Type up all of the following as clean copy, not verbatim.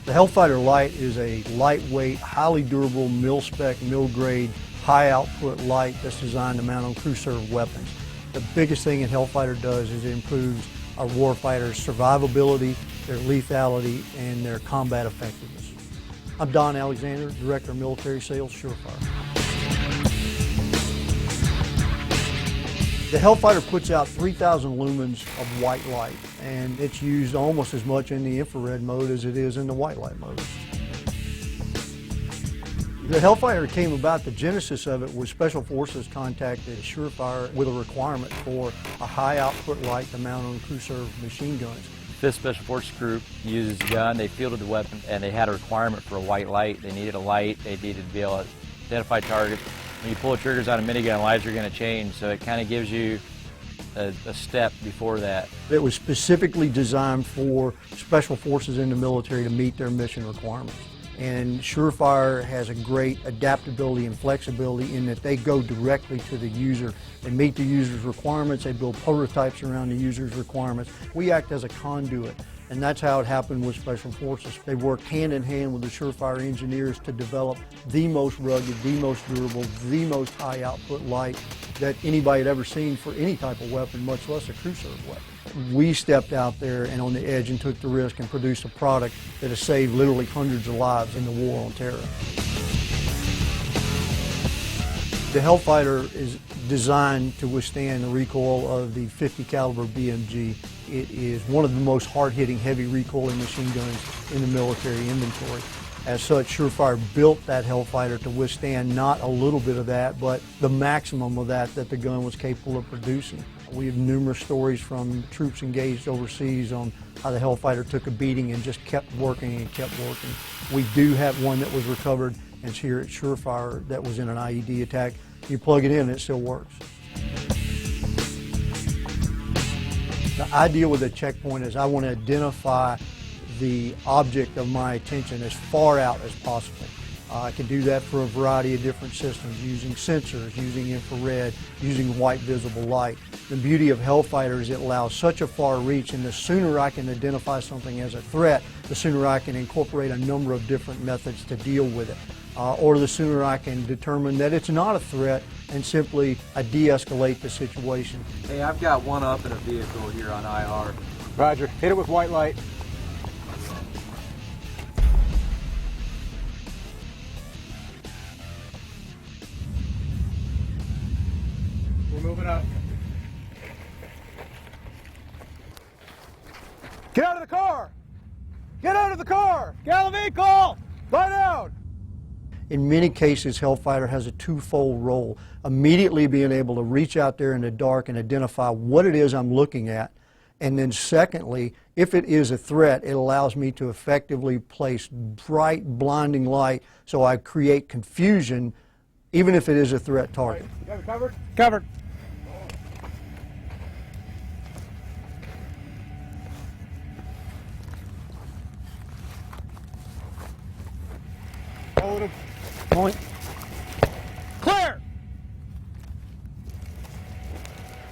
The Hellfighter Light is a lightweight, highly durable, mil-spec, mil-grade, high-output light that's designed to mount on crew-served weapons. The biggest thing that Hellfighter does is it improves our warfighters' survivability, their lethality, and their combat effectiveness. I'm Don Alexander, Director of Military Sales, Surefire. The Hellfighter puts out 3,000 lumens of white light, and it's used almost as much in the infrared mode as it is in the white light mode. The Hellfighter came about, the genesis of it was Special Forces contacted Surefire with a requirement for a high output light to mount on crew-served machine guns. 5th Special Forces Group uses a gun, they fielded the weapon, and they had a requirement for a white light. They needed a light, they needed to be able to identify targets. When you pull the triggers on a minigun, lights are going to change, so it kind of gives you a step before that. It was specifically designed for Special Forces in the military to meet their mission requirements. And Surefire has a great adaptability and flexibility in that they go directly to the user. They meet the user's requirements, they build prototypes around the user's requirements. We act as a conduit, and that's how it happened with Special Forces. They worked hand in hand with the Surefire engineers to develop the most rugged, the most durable, the most high output light that anybody had ever seen for any type of weapon, much less a crew-served weapon. We stepped out there and on the edge and took the risk and produced a product that has saved literally hundreds of lives in the war on terror. The Hellfighter is designed to withstand the recoil of the .50 caliber BMG. It is one of the most hard-hitting, heavy recoiling machine guns in the military inventory. As such, Surefire built that Hellfighter to withstand not a little bit of that, but the maximum of that the gun was capable of producing. We have numerous stories from troops engaged overseas on how the Hellfighter took a beating and just kept working and kept working. We do have one that was recovered, and it's here at Surefire, that was in an IED attack. You plug it in and it still works. The idea with a checkpoint is I want to identify the object of my attention as far out as possible. I can do that for a variety of different systems, using sensors, using infrared, using white visible light. The beauty of Hellfighter is it allows such a far reach, and the sooner I can identify something as a threat, the sooner I can incorporate a number of different methods to deal with it. Or the sooner I can determine that it's not a threat and simply de-escalate the situation. Hey, I've got one up in a vehicle here on IR. Roger. Hit it with white light. We're moving up. Get out of the car! Get out of the car! Get out of the vehicle! Lie down! In many cases, Hellfighter has a twofold role. Immediately being able to reach out there in the dark and identify what it is I'm looking at. And then secondly, if it is a threat, it allows me to effectively place bright, blinding light so I create confusion even if it is a threat target. Right. You got it covered? Covered. Hold him. Point. Clear!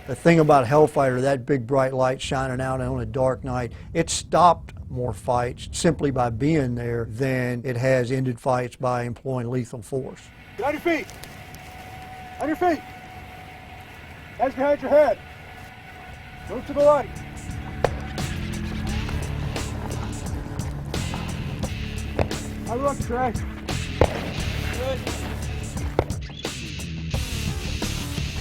The thing about Hellfighter, that big bright light shining out on a dark night, it stopped more fights simply by being there than it has ended fights by employing lethal force. Get on your feet! On your feet! Hands behind your head. Move to the right. I look, Trey. Good.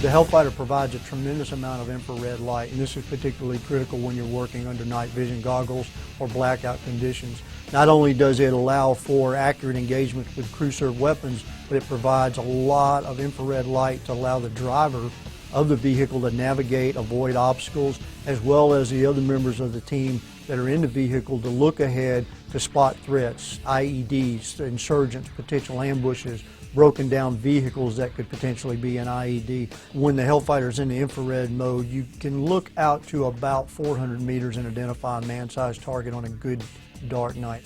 The Hellfighter provides a tremendous amount of infrared light, and this is particularly critical when you're working under night vision goggles or blackout conditions. Not only does it allow for accurate engagement with crew-served weapons, but it provides a lot of infrared light to allow the driver of the vehicle to navigate, avoid obstacles, as well as the other members of the team that are in the vehicle to look ahead to spot threats, IEDs, insurgents, potential ambushes, broken down vehicles that could potentially be an IED. When the Hellfighter is in the infrared mode, you can look out to about 400 meters and identify a man-sized target on a good dark night.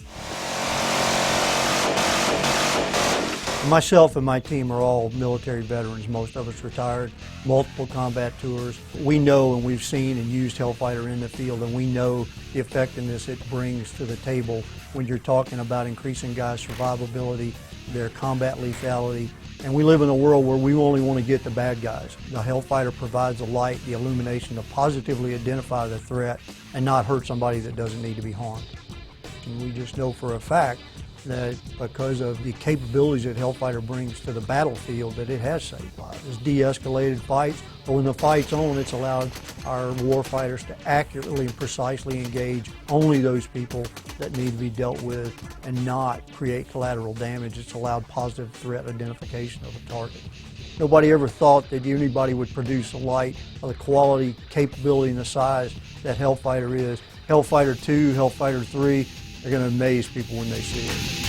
Myself and my team are all military veterans, most of us retired, multiple combat tours. We know and we've seen and used Hellfighter in the field, and we know the effectiveness it brings to the table when you're talking about increasing guys' survivability, their combat lethality. And we live in a world where we only want to get the bad guys. The Hellfighter provides the light, the illumination to positively identify the threat and not hurt somebody that doesn't need to be harmed. And we just know for a fact that because of the capabilities that Hellfighter brings to the battlefield, that it has saved lives. It's de-escalated fights, but when the fight's on, it's allowed our warfighters to accurately and precisely engage only those people that need to be dealt with and not create collateral damage. It's allowed positive threat identification of a target. Nobody ever thought that anybody would produce a light of the quality, capability, and the size that Hellfighter is. Hellfighter 2, Hellfighter 3, they're going to amaze people when they see it.